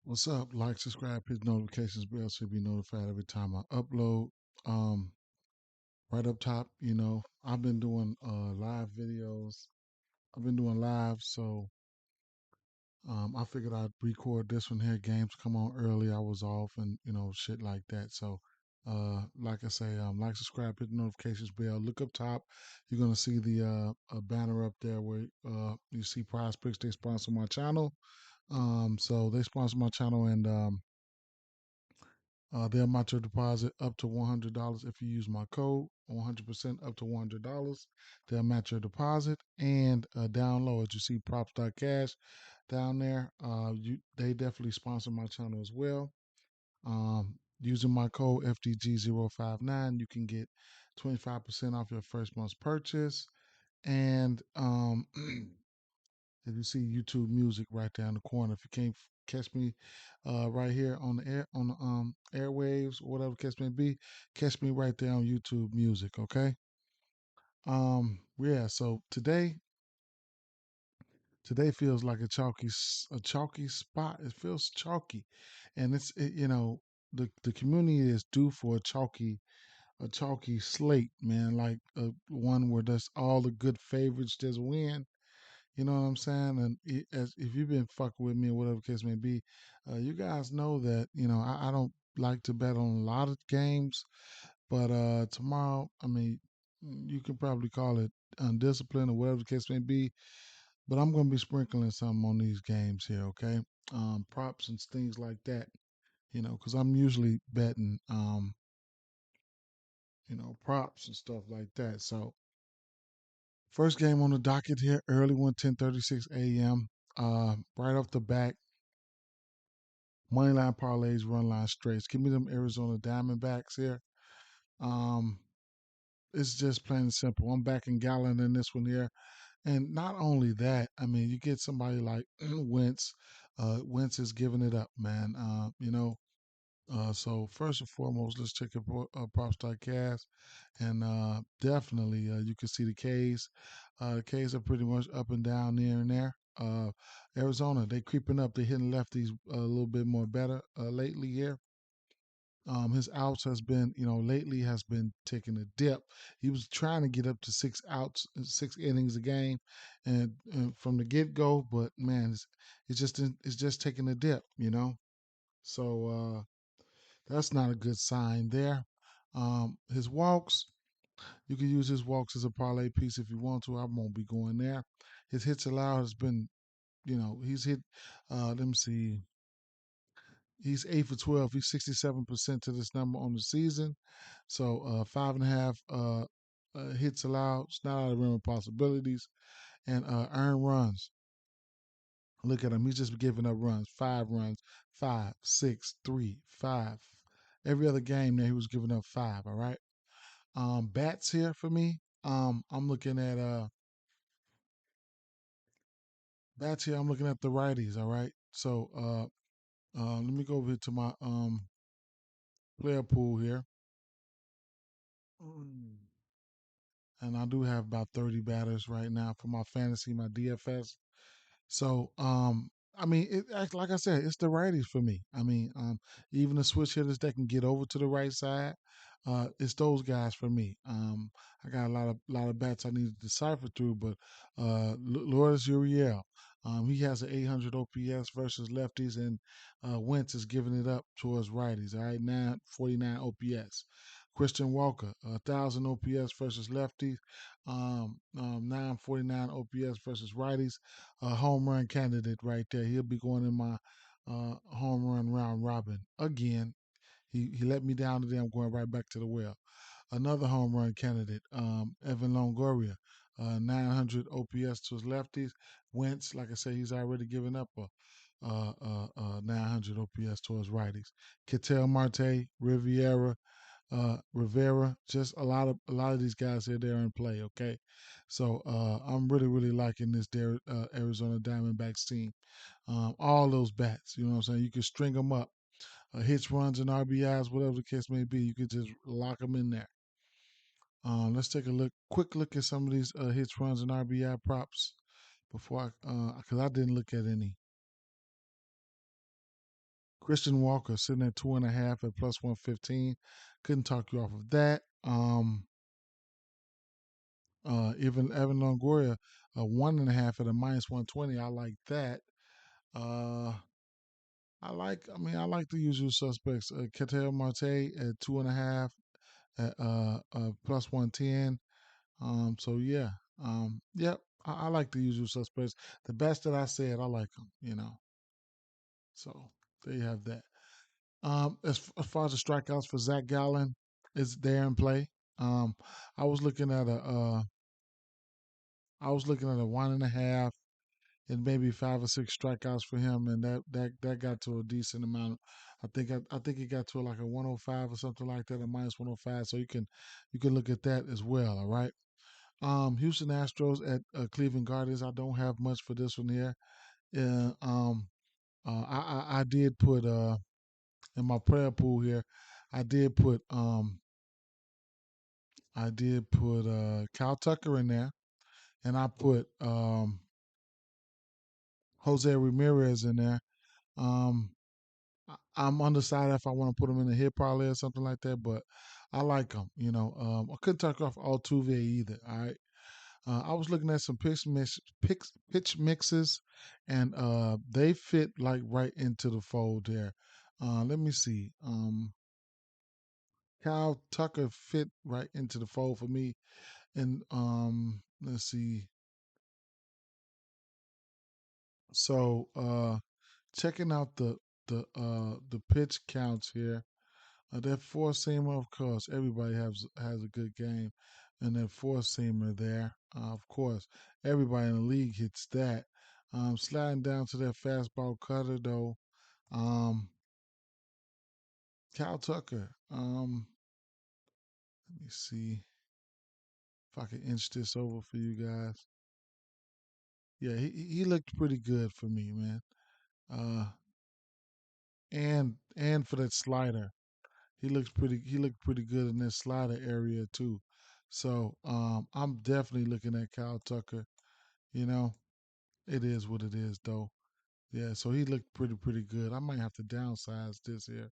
What's up? Like, subscribe, hit notifications bell so you be notified every time I upload. Um, right up top, I've been doing live videos. I've been doing live, so I figured I'd record this one here. Games come on early. I was off, and shit like that. So, like I say, like, subscribe, hit the notifications bell. Look up top. You're gonna see the a banner up there where you see PrizePicks. They sponsor my channel. So they sponsor my channel, and they'll match your deposit up to $100 if you use my code. 100% up to $100. They'll match your deposit. And down low, as you see props.cash down there, they definitely sponsor my channel as well. Using my code FDG059, you can get 25% off your first month's purchase. And if you see YouTube Music right there in the corner, if you can't catch me right here on the air on the airwaves or whatever the case may be, catch me right there on YouTube Music. Okay. Yeah. So today feels like a chalky spot. It feels chalky, and the community is due for a chalky slate, man. Like one where there's all the good favorites just win. You know what I'm saying? And as if you've been fucking with me or whatever the case may be, you guys know that I don't like to bet on a lot of games, but tomorrow, I mean, you can probably call it undisciplined or whatever the case may be. But I'm gonna be sprinkling something on these games here, okay? Props and things like that, because I'm usually betting, props and stuff like that. So first game on the docket here, early one, 10:36 a.m. Right off the back, money line parlays, run line straights. Give me them Arizona Diamondbacks here. Um, it's just plain and simple. I'm backing Gallon in this one here, and not only that, I mean, you get somebody like Wentz. Wentz is giving it up, man. So first and foremost, let's check your prop stock cast, and definitely you can see the K's. The K's are pretty much up and down there and there. Arizona, they creeping up. They hitting lefties a little bit more better lately here. His outs has been, lately has been taking a dip. He was trying to get up to 6 outs, 6 innings a game, and from the get go, but man, it's just taking a dip. So that's not a good sign there. His walks, you can use his walks as a parlay piece if you want to. I won't be going there. His hits allowed has been, he's hit. Let me see. He's 8 for 12. He's 67% to this number on the season. So 5.5 hits allowed. It's not out of the realm of possibilities. And earned runs. Look at him. He's just giving up runs. 5 runs. Five, six, three, five. Every other game there, he was giving up five. All right. Bats here for me. I'm looking at bats here. I'm looking at the righties. All right. So let me go over here to my player pool here. Mm. And I do have about 30 batters right now for my fantasy, my DFS. So, I mean, like I said, it's the righties for me. I mean, even the switch hitters that can get over to the right side, it's those guys for me. I got a lot of bats I need to decipher through, but Lourdes Uriel, he has an 800 OPS versus lefties, and Wentz is giving it up towards righties. All right, 949 OPS. Christian Walker, 1,000 OPS versus lefties, 949 OPS versus righties. A home run candidate right there. He'll be going in my home run round robin again. He let me down today. I'm going right back to the well. Another home run candidate, Evan Longoria, 900 OPS to his lefties. Wentz, like I said, he's already given up a 900 OPS to his righties. Ketel Marte, Rivera, just a lot of these guys here there in play. Okay, so I'm really liking this Arizona Diamondbacks team. All those bats, you know what I'm saying. You can string them up, hits, runs, and RBIs, whatever the case may be. You could just lock them in there. Let's take a quick look at some of these hits, runs, and RBI props before because I didn't look at any. Christian Walker sitting at 2.5 at plus 115. Couldn't talk you off of that. Even Evan Longoria, 1.5 at a minus 120. I like that. Uh, I like the usual suspects. Ketel Marte at 2.5 at plus 110. So yeah, yep. I like the usual suspects. The best that I said, I like them. So there you have that. As far as the strikeouts for Zach Gallen, is there in play. Um, I was looking at a 1.5 and maybe 5 or 6 strikeouts for him, and that got to a decent amount. I think it got to like a 105 or something like that, a minus 105. So you can look at that as well. All right. Houston Astros at Cleveland Guardians. I don't have much for this one here. Yeah. I did put in my prayer pool here. I did put Kyle Tucker in there, and I put Jose Ramirez in there. Um, I'm undecided if I want to put him in a hit parlay or something like that, but I like him. I couldn't talk off Altuve either. All right. I was looking at some pitch mixes, and they fit like right into the fold there. Let me see. Kyle Tucker fit right into the fold for me, and let's see. So checking out the pitch counts here. That four seamer, of course, everybody has a good game, and that four seamer there, of course, everybody in the league hits that. Sliding down to that fastball cutter though, um, Cal Tucker. Let me see if I can inch this over for you guys. Yeah, he looked pretty good for me, man. Uh, and for that slider, he looked pretty good in that slider area too. So I'm definitely looking at Kyle Tucker. You know, it is what it is though. Yeah, so he looked pretty good. I might have to downsize this here.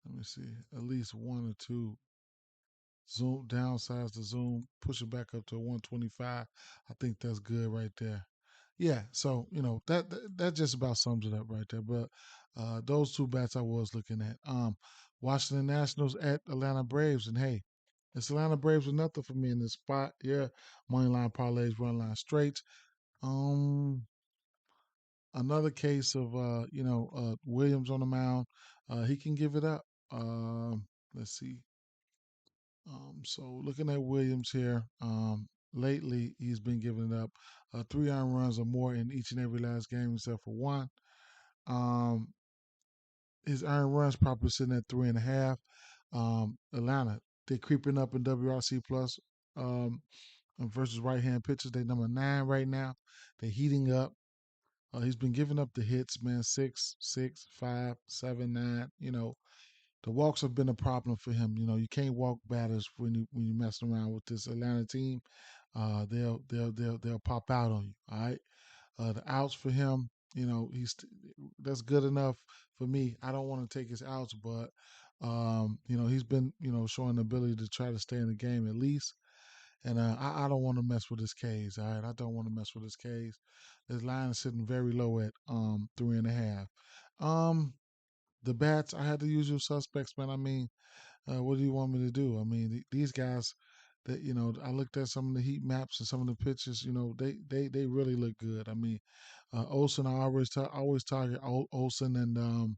Let me see, at least one or two. Zoom downsize the zoom, push it back up to 125. I think that's good right there. Yeah, so that just about sums it up right there. But those two bats I was looking at. Washington Nationals at Atlanta Braves, and hey, it's Atlanta Braves with nothing for me in this spot. Yeah, money line parlays, run line straights. Um, Another case of Williams on the mound. He can give it up. Let's see. So looking at Williams here, lately he's been giving it up 3 earned runs or more in each and every last game except for one. Um, his earned runs probably sitting at 3.5. Atlanta, they're creeping up in WRC plus versus right hand pitchers. They number 9 right now. They're heating up. He's been giving up the hits, man. 6, 6, 5, 7, 9. The walks have been a problem for him. You can't walk batters when you messing around with this Atlanta team. They'll pop out on you. All right. The outs for him, that's good enough for me. I don't want to take his outs, but he's been showing the ability to try to stay in the game at least. And I don't want to mess with his K's. All right, I don't want to mess with his K's. His line is sitting very low at 3.5. Um, the bats, I had the usual suspects, man. I mean, what do you want me to do? I mean, these guys that I looked at some of the heat maps and some of the pitches. They really look good. I mean, Olson, I always target Olson and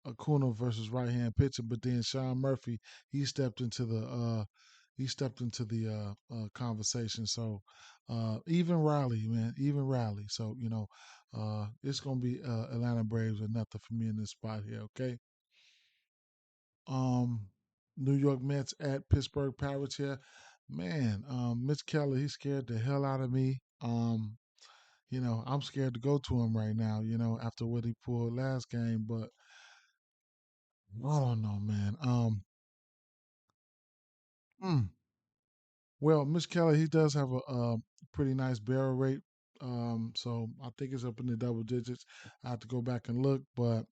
Acuna versus right hand pitcher, but then Sean Murphy he stepped into the conversation. So even Riley, man, even Riley. So it's gonna be Atlanta Braves or nothing for me in this spot here. Okay. Um, New York Mets at Pittsburgh Pirates here. Man, Mitch Keller, he scared the hell out of me. I'm scared to go to him right now, after what he pulled last game, but I don't know, man. Hmm. Well, Mitch Keller, he does have a pretty nice barrel rate. So I think it's up in the double digits. I have to go back and look, but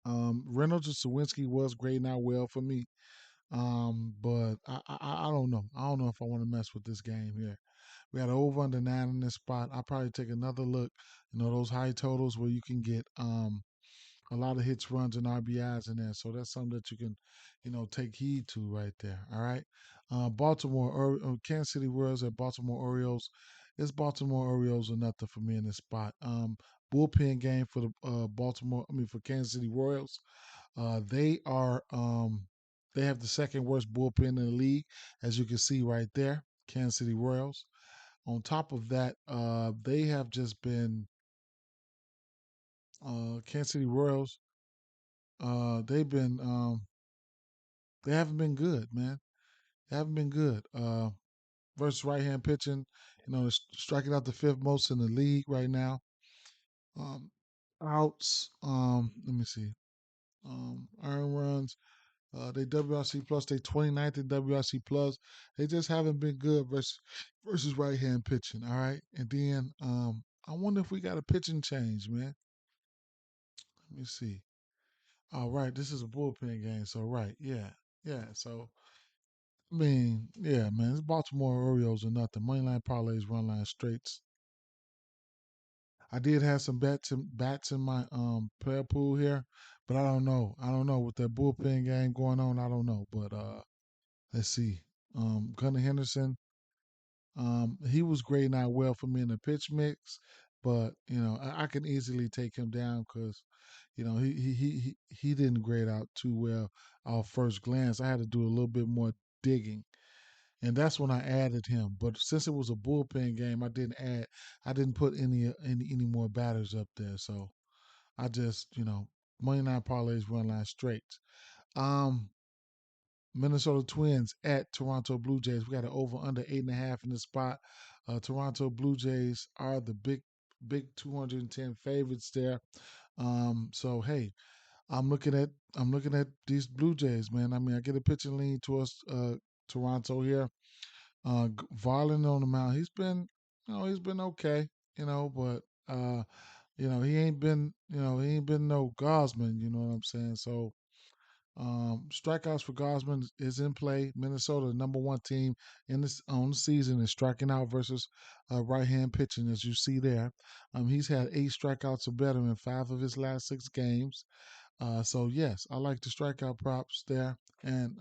Reynolds and Sawinski was grading out well for me. But I don't know. I don't know if I want to mess with this game here. We had over under 9 in this spot. I'll probably take another look. Those high totals where you can get a lot of hits, runs, and RBIs in there. So that's something that you can, take heed to right there. All right. Kansas City Royals at Baltimore Orioles. It's Baltimore Orioles or nothing for me in this spot. Bullpen game for the for Kansas City Royals. They are they have the second worst bullpen in the league, as you can see right there. Kansas City Royals. On top of that, they have just been Kansas City Royals. They've been they haven't been good, man. They haven't been good. Versus right hand pitching, they're striking out the fifth most in the league right now. Um, Outs. Let me see. Earned runs. They WRC plus. They 29th in WRC plus. They just haven't been good versus right hand pitching. All right, and then I wonder if we got a pitching change, man. Let me see. All right, this is a bullpen game, so right, yeah, yeah. So I mean, yeah, man, it's Baltimore Orioles or nothing. Moneyline parlays, run line straights. I did have some bats in my player pool here, but I don't know. I don't know with that bullpen game going on. I don't know, but let's see. Gunnar Henderson, he was grading out well for me in the pitch mix, but I can easily take him down because he didn't grade out too well off first glance. I had to do a little bit more digging, and that's when I added him. But since it was a bullpen game, I didn't put any more batters up there. So I just money line parlays, run line straight. Um, Minnesota Twins at Toronto Blue Jays. We got an over under 8.5 in the spot. Toronto Blue Jays are the big 210 favorites there. So hey, I'm looking at these Blue Jays, man. I mean, I get a pitching lean towards Toronto here. Varlin on the mound, he's been okay, but he ain't been no Gosman, you know what I'm saying? So strikeouts for Gosman is in play. Minnesota, the number one team in this on the season, is striking out versus right hand pitching, as you see there. He's had 8 strikeouts or better in 5 of his last 6 games. So yes, I like the strikeout props there, and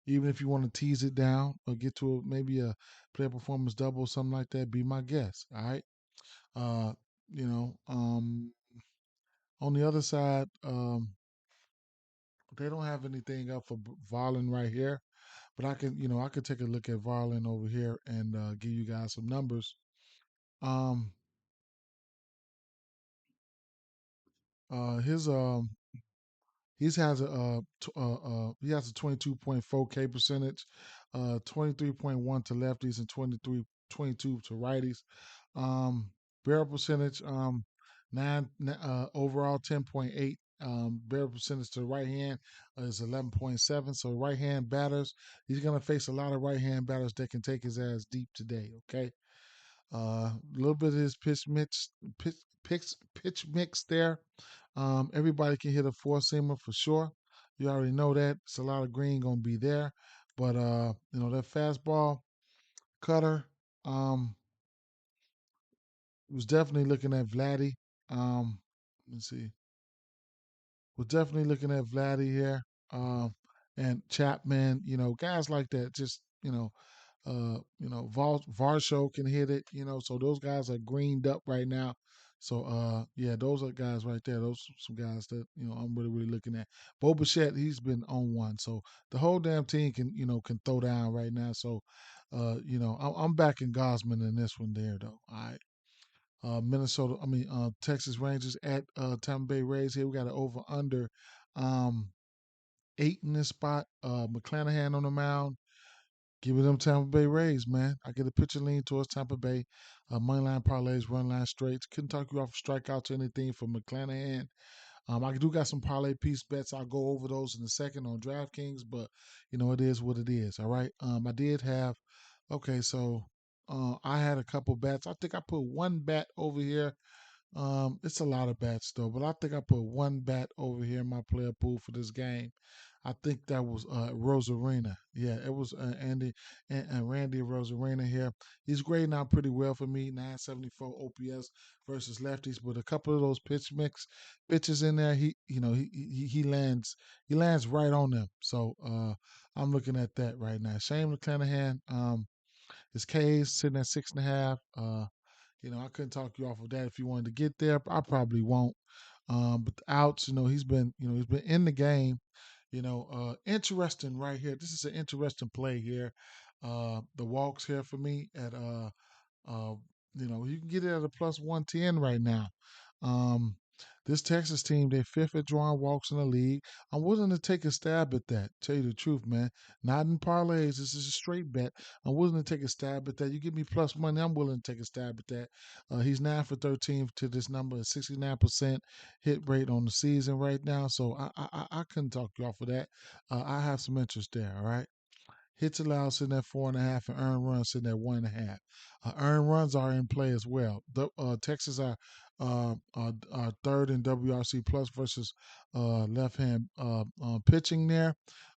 even if you want to tease it down or get to maybe a player performance double or something like that, be my guest. All right. Uh, you know, on the other side, they don't have anything up for Varlin right here, but I could take a look at Varlin over here and give you guys some numbers. Um, his he has a 22.4 K percentage, 23.1 to lefties and 22 to righties. Barrel percentage, overall 10.8. Barrel percentage to the right hand is 11.7. So right hand batters, he's gonna face a lot of right hand batters that can take his ass deep today. Okay, a little bit of his pitch, pitch mix there. Everybody can hit a four seamer for sure. You already know that. It's a lot of green gonna be there, but that fastball cutter. Was definitely looking at Vladdy. Let's see. Was definitely looking at Vladdy here. And Chapman. Guys like that. Just Varsho can hit it, so those guys are greened up right now. So yeah, those are guys right there. Those are some guys that, I'm really, really looking at. Bo Bichette, he's been on one. So the whole damn team can throw down right now. So I'm backing Gosman in this one there though. All right. Texas Rangers at Tampa Bay Rays here. We got an over under 8 in this spot. McClanahan on the mound. Give me them Tampa Bay Rays, man. I get a pitcher lean towards Tampa Bay. Moneyline parlays, run line straights. Couldn't talk you off strikeouts or anything from McClanahan. I do got some parlay piece bets. I'll go over those in a second on DraftKings, but it is what it is. All right. I did have. Okay, so I had a couple bets. I think I put one bet over here. It's a lot of bets though, but I think I put one bet over here in my player pool for this game. I think that was Rosarina. Yeah, it was Andy and Randy Rosarina here. He's grading out pretty well for me, 974 OPS versus lefties, but a couple of those pitches in there, he lands right on them. So I'm looking at that right now. Shane McClanahan, his K's sitting at 6.5. I couldn't talk you off of that if you wanted to get there. I probably won't. But the outs, he's been in the game. Interesting right here. This is an interesting play here. The walks here for me at uh, you can get it at a plus 110 right now. Um, this Texas team, they're fifth at drawing walks in the league. I'm willing to take a stab at that. Tell you the truth, man. Not in parlays. This is a straight bet. I'm willing to take a stab at that. You give me plus money, I'm willing to take a stab at that. He's 9 for 13 to this number, a 69% hit rate on the season right now. So I couldn't talk you off of that. I have some interest there. All right. Hits allowed sitting at 4.5, and earned runs sitting at 1.5. Earned runs are in play as well. Texas are third in WRC plus versus left hand pitching there.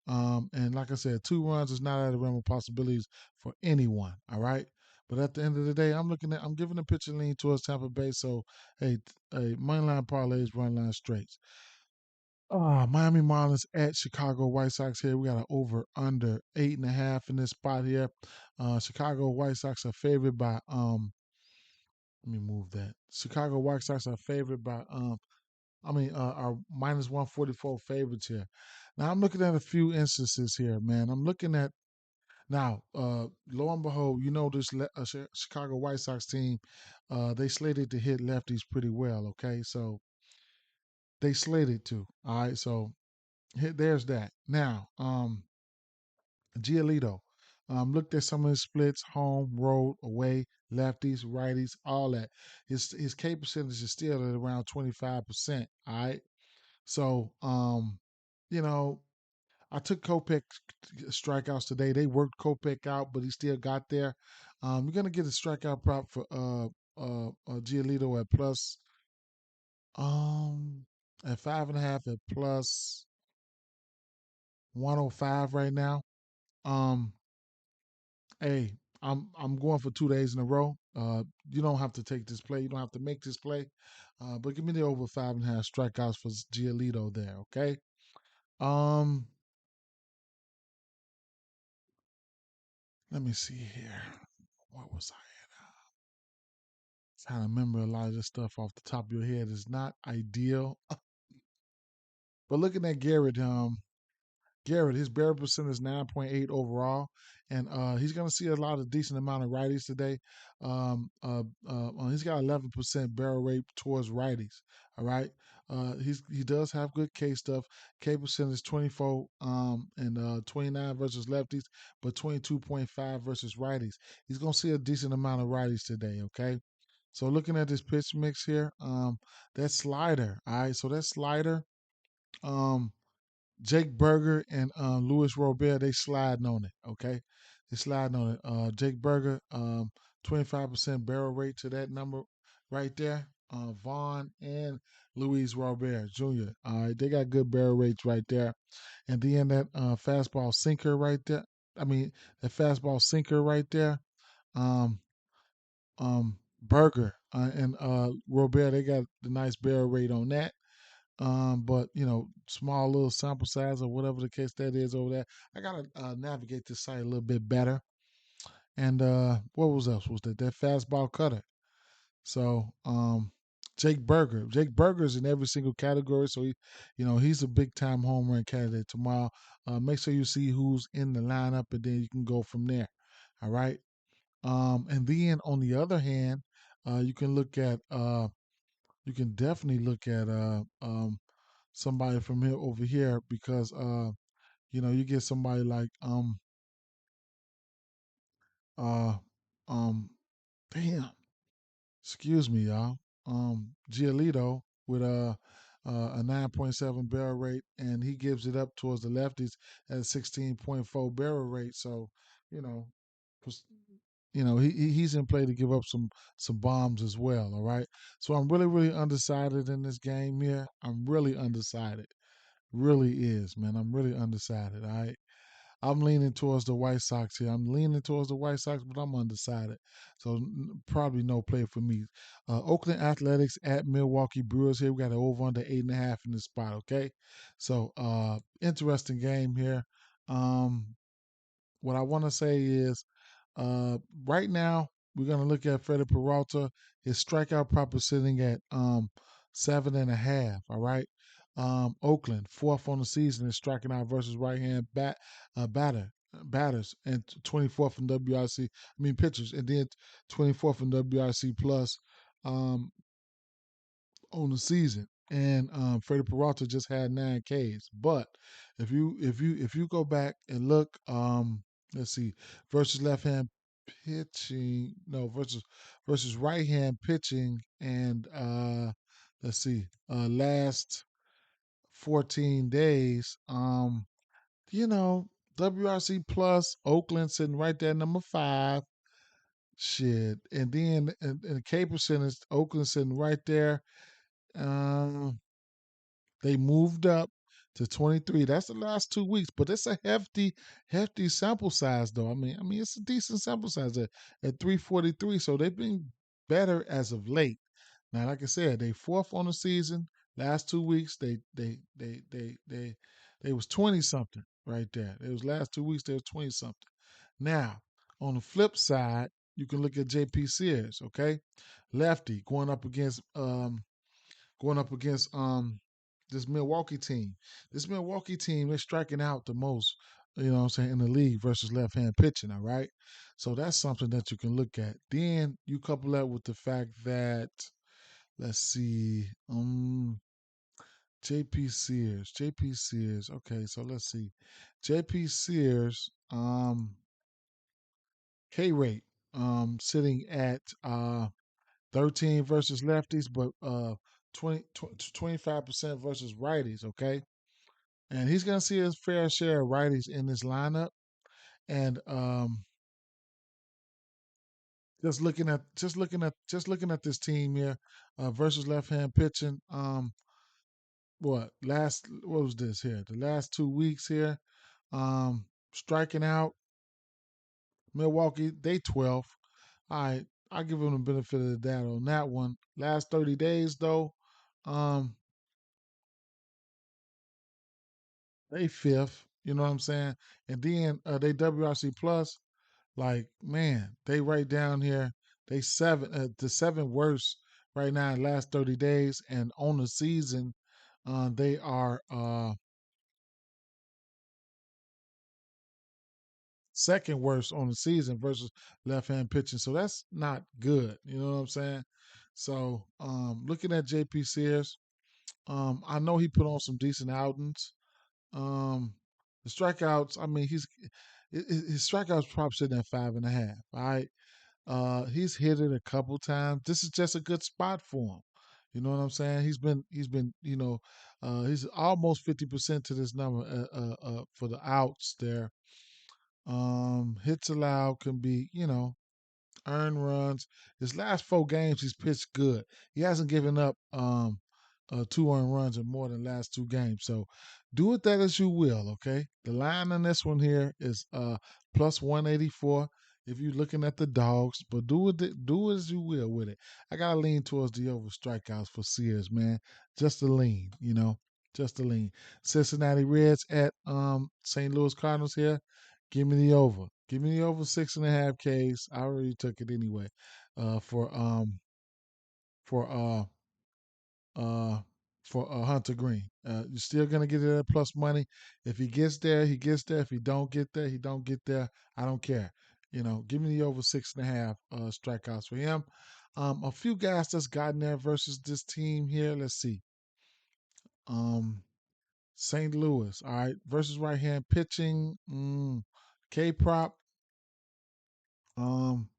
And like I said, 2 runs is not out of the realm of possibilities for anyone. All right. But at the end of the day, I'm giving the pitching lean towards Tampa Bay. So hey, money line parlays, run line straights. Miami Marlins at Chicago White Sox here. We got an over under 8.5 in this spot here. Chicago White Sox are favored by let me move that. Chicago White Sox are favored by are minus 144 favorites here. Now I'm looking at a few instances here, man. I'm looking at now, lo and behold, this Chicago White Sox team, they slated to hit lefties pretty well. Okay, so they slated to. All right, so there's that. Now, Giolito. Looked at some of his splits, home, road, away, lefties, righties, all that. His K percentage is still at around 25%. All right. So you know, I took Kopech strikeouts today. They worked Kopech out, but he still got there. You're gonna get a strikeout prop for Giolito at plus at 5.5 at plus 105 right now. Um Hey, I'm going for 2 days in a row. You don't have to take this play. You don't have to make this play. But give me the over 5.5 strikeouts for Giolito there. Okay. Um, Let me see here. What was I trying to remember? A lot of this stuff off the top of your head is not ideal. But looking at Garrett, his barrel percent is 9.8 overall, and he's going to see a lot of decent amount of righties today. He's got 11% barrel rate towards righties. All right, he does have good K stuff. K percent is 24 and 29 versus lefties, but 22.5 versus righties. He's going to see a decent amount of righties today. Okay. So looking at this pitch mix here, that slider, all right. So that slider, um, Jake Berger and Luis Robert, they sliding on it. Okay, they sliding on it. Jake Berger, 25% barrel rate to that number right there. Vaughn and Luis Robert Jr. All right, they got good barrel rates right there. And then that fastball sinker right there. I mean, that fastball sinker right there. Um, Berger and Robert, they got the nice barrel rate on that. But small little sample size or whatever the case that is over there. I gotta navigate this site a little bit better. And what was else? Was that fastball cutter? So Jake Berger's in every single category. So he's a big time home run candidate tomorrow. Make sure you see who's in the lineup, and then you can go from there. All right. And then on the other hand, you can look at you can definitely look at somebody from here over here because you get somebody like uh um damn, excuse me y'all, Giolito with a 9.7 barrel rate, and he gives it up towards the lefties at a 16.4 barrel rate. So you know he's in play to give up some bombs as well. All right, so I'm really really undecided in this game here. I'm really undecided. Really is, man. I'm really undecided. All right. I'm leaning towards the White Sox here. I'm leaning towards the White Sox, but I'm undecided. So probably no play for me. Oakland Athletics at Milwaukee Brewers here. We got an over under 8.5 in this spot. Okay, so interesting game here. Um, what I want to say is, uh, right now we're gonna look at Freddie Peralta. His strikeout prop is sitting at 7.5. All right. Oakland, fourth on the season, is striking out versus right hand batters, and 24th in WRC. I mean pitchers, and then 24th in WRC plus. Um, on the season, and Freddie Peralta just had 9 Ks. But if you go back and look, let's see, versus left hand pitching, no, versus right hand pitching, and let's see, last 14 days, you know. WRC plus Oakland sitting right there, number 5. Shit, and then in the K percentage, Oakland sitting right there. Um, They moved up to 23. That's the last 2 weeks, but it's a hefty sample size, though. I mean, it's a decent sample size at 343. So they've been better as of late. Now, like I said, they fourth on the season. Last 2 weeks, they was 20 something right there. It was last 2 weeks, they was 20 something. Now, on the flip side, you can look at JP Sears. Okay, lefty going up against this Milwaukee team. This Milwaukee team is striking out the most, what I'm saying, in the league versus left hand pitching, all right? So that's something that you can look at. Then you couple that with the fact that, let's see, JP Sears. JP Sears. Okay, so let's see. JP Sears, K rate, sitting at 13 versus lefties, but 25% versus righties, okay? And he's going to see his fair share of righties in this lineup. And just looking at this team here versus left-hand pitching, what was this here? The last 2 weeks here, striking out Milwaukee, they 12th. All right, I give them the benefit of the doubt on that one. Last 30 days though, um, they fifth. You know what I'm saying? And then they WRC plus. Like man, they right down here. They the seven worst right now in the last 30 days, and on the season, they are second worst on the season versus left hand pitching. So that's not good. You know what I'm saying? So looking at JP Sears, I know he put on some decent outings. Um, the strikeouts, I mean, his strikeouts probably sitting at 5.5. All right. He's hit it a couple times. This is just a good spot for him. You know what I'm saying? He's almost 50% to this number for the outs there. Hits allowed can be, earned runs. His last 4 games, he's pitched good. He hasn't given up 2 earned runs in more than last 2 games. So do with that as you will. Okay. The line on this one here is plus 184. If you're looking at the dogs, but do as you will with it. I gotta lean towards the over strikeouts for Sears, man. Just a lean, just a lean. Cincinnati Reds at St. Louis Cardinals here. Give me the over. Give me the over 6.5 Ks. I already took it anyway. For uh Hunter Green. You're still gonna get it at plus money. If he gets there, he gets there. If he don't get there, he don't get there. I don't care. Give me the over 6.5 strikeouts for him. A few guys that's gotten there versus this team here. Let's see. St. Louis, all right, versus right hand pitching. K prop. Um,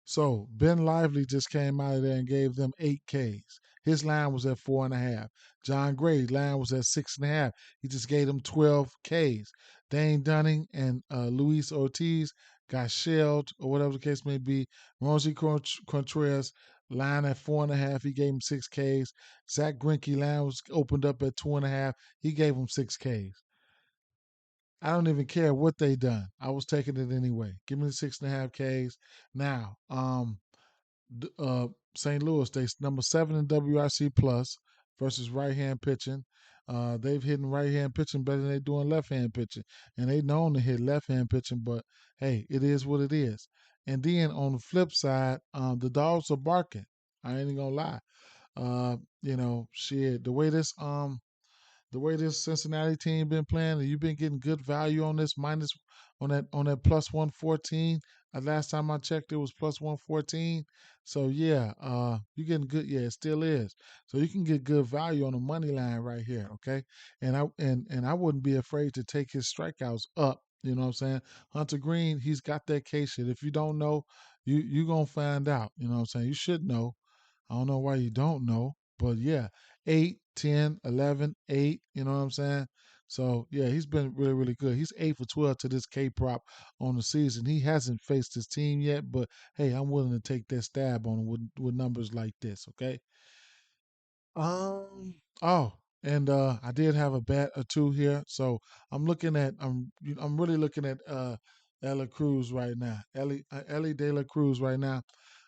So Ben Lively just came out of there and gave them 8 Ks. His line was at 4.5. John Gray's line was at 6.5. He just gave them 12 Ks. Dane Dunning and Luis Ortiz got shelled or whatever the case may be. Rosie Contreras line at 4.5. He gave him 6 Ks. Zach Greinke line was opened up at 2.5. He gave him 6 Ks. I don't even care what they done. I was taking it anyway. Give me the 6.5 Ks. Now, uh, St. Louis, they number 7 in WRC plus versus right hand pitching. They've hit right hand pitching better than they doing left hand pitching, and they known to hit left hand pitching. But hey, it is what it is. And then on the flip side, the dogs are barking. I ain't even gonna lie. Shit, the way this Cincinnati team been playing, and you've been getting good value on this minus on that plus 114. Last time I checked, it was plus 114. So yeah, you're getting good. Yeah, it still is. So you can get good value on the money line right here. Okay, and I wouldn't be afraid to take his strikeouts up. You know what I'm saying? Hunter Green, he's got that case shit. If you don't know, you gonna find out. You know what I'm saying? You should know. I don't know why you don't know, but yeah, 8, 10, 11, 8, you know what I'm saying? So yeah, he's been really, really good. He's 8 for 12 to this K prop on the season. He hasn't faced his team yet, but hey, I'm willing to take that stab on him with numbers like this, okay? Oh, and I did have a bet or two here. So I'm really looking at Ella Cruz right now. Ellie De La Cruz right now.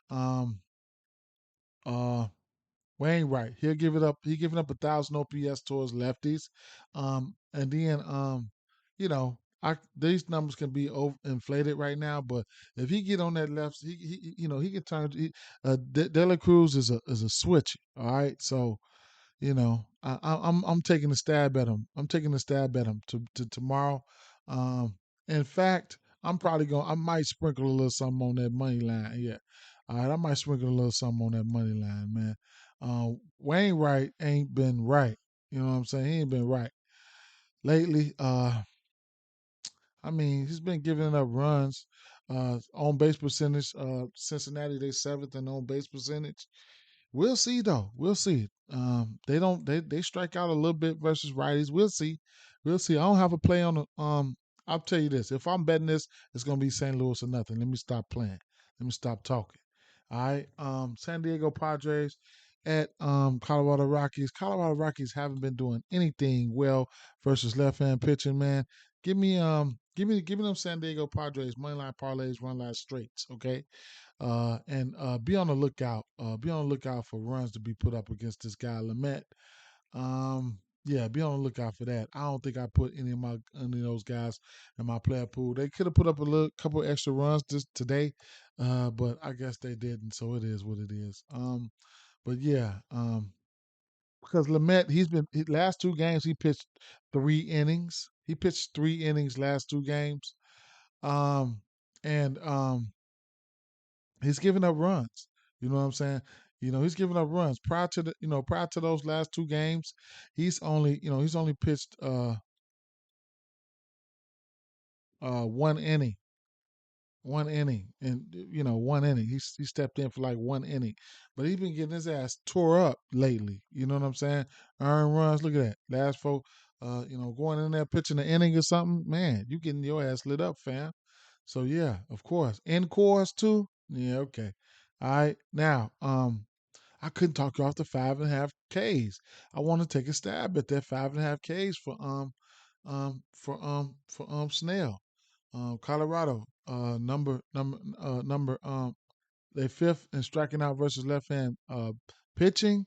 Um uh Wainwright, he'll give it up. He giving up 1,000 OPS towards lefties, and then I these numbers can be over inflated right now, but if he get on that left, he can turn. De La Cruz is a switch. All right, so I'm taking a stab at him. I'm taking a stab at him to tomorrow. Um, in fact, I might sprinkle a little something on that money line. Yeah, all right, I might sprinkle a little something on that money line, man. Wainwright ain't been right. You know what I'm saying? He ain't been right lately. I mean, he's been giving up runs. On base percentage, Cincinnati they seventh in on base percentage. We'll see though. We'll see. They strike out a little bit versus righties. We'll see. We'll see. I don't have a play on the I'll tell you this. If I'm betting this, it's gonna be St. Louis or nothing. Let me stop playing. Let me stop talking. All right. San Diego Padres at Colorado Rockies. Colorado Rockies haven't been doing anything well versus left hand pitching, man. Give me them San Diego Padres money line parlays, run line straights, okay? And be on the lookout. Be on the lookout for runs to be put up against this guy Lamette. Yeah, be on the lookout for that. I don't think I put any of those guys in my player pool. They could have put up a little couple extra runs just today, but I guess they didn't. So it is what it is. But yeah, because Lamette, last 2 games he pitched 3 innings. He pitched 3 innings last 2 games. Um, and he's giving up runs. You know what I'm saying? He's giving up runs. Prior to those last 2 games, he's only pitched 1 inning. 1 inning. And 1 inning. He stepped in for like 1 inning. But he's been getting his ass tore up lately. You know what I'm saying? Earned runs. Look at that. Last folk, going in there pitching an inning or something, man, you getting your ass lit up, fam. So yeah, of course. In course too. Yeah, okay. All right. Now, I couldn't talk you off the 5.5 Ks. I want to take a stab at that 5.5 Ks for Snell. Colorado, they fifth in striking out versus left hand pitching.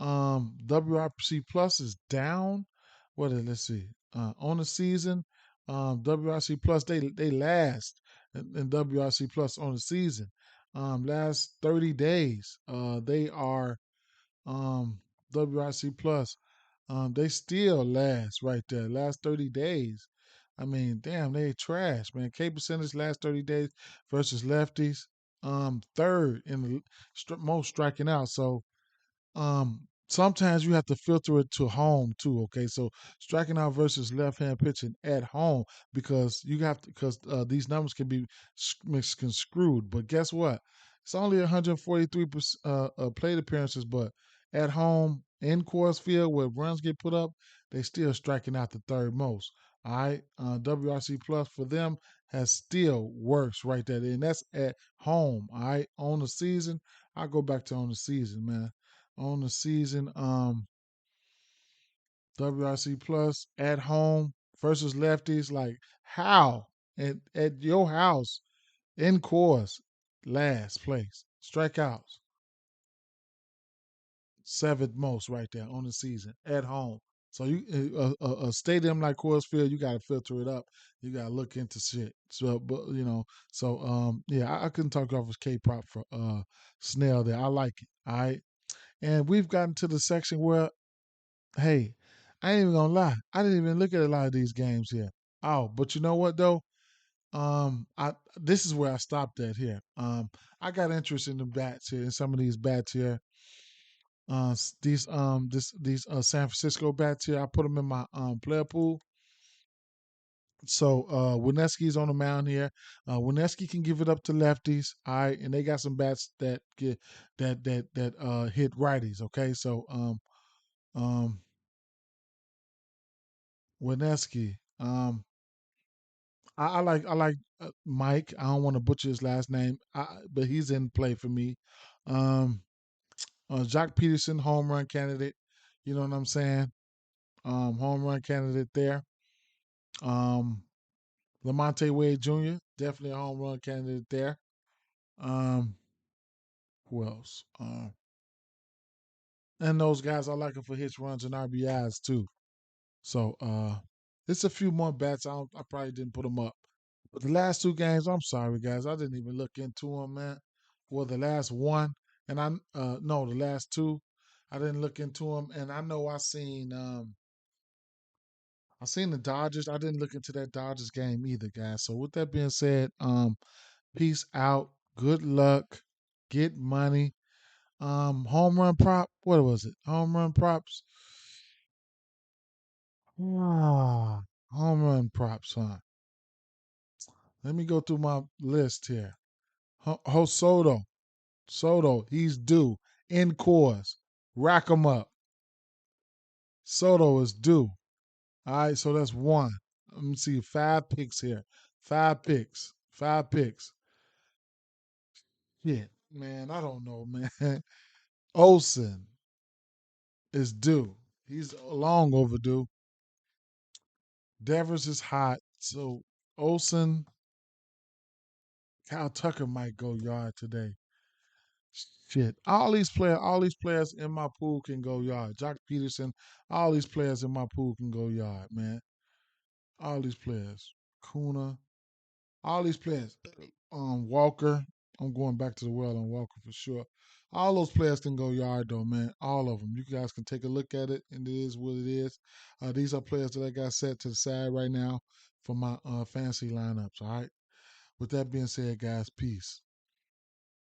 WRC plus is down. Let's see. On the season, WRC plus they last in WRC plus on the season. Last 30 days, they are um WRC plus. They still last right there. Last 30 days. I mean, damn, they trash, man. K percentage last 30 days versus lefties. Third in the most striking out. So sometimes you have to filter it to home too. Okay, so striking out versus left-hand pitching at home because you have to because these numbers can be misconstrued. But guess what? It's only 143 plate appearances, but at home in Coors Field where runs get put up, they still striking out the third most. All right, WRC Plus for them has still works right there, and that's at home. All right, on the season, I go back to on the season, man. On the season, WRC Plus at home versus lefties, like how at your house in course, last place, strikeouts, seventh most right there on the season at home. So you a stadium like Coors Field, you got to filter it up. You got to look into shit. So, but yeah, I couldn't talk off his K prop for Snell there. I like it. All right, and we've gotten to the section where, hey, I ain't even gonna lie, I didn't even look at a lot of these games here. Oh, but you know what though? I This is where I stopped at here. I got interest in the bats here, in some of these bats here. These San Francisco bats here. I put them in my player pool. So Wineski's on the mound here. Wineski can give it up to lefties. All right, and they got some bats that get that hit righties. Okay, so um Wineski. I like Mike. I don't want to butcher his last name, but he's in play for me. Um, Jock Peterson, home run candidate. You know what I'm saying? Home run candidate there. Um, Lamonte Wade Jr. definitely a home run candidate there. Um, who else? And those guys are looking for hits, runs, and RBIs too. So it's a few more bats. I probably didn't put them up. But the last two games, I'm sorry guys, I didn't even look into them, man. Well, the last one, and I no, the last two, I didn't look into them, and I know I seen the Dodgers. I didn't look into that Dodgers game either, guys. So with that being said, peace out. Good luck. Get money. Home run prop. What was it? Home run props. Ah, home run props, huh? Let me go through my list here. Soto. Soto, he's due in course. Rack him up. Soto is due. All right, so that's one. Let me see, 5 picks here. 5 picks. 5 picks. Shit, man, I don't know, man. Olsen is due. He's long overdue. Devers is hot. So Olsen, Kyle Tucker might go yard today. Shit. All these players in my pool can go yard. Jock Peterson, all these players in my pool can go yard, man. All these players. Kuna, all these players. Walker. I'm going back to the well on Walker for sure. All those players can go yard though, man. All of them. You guys can take a look at it, and it is what it is. These are players that I got set to the side right now for my fantasy lineups. All right. With that being said, guys, peace.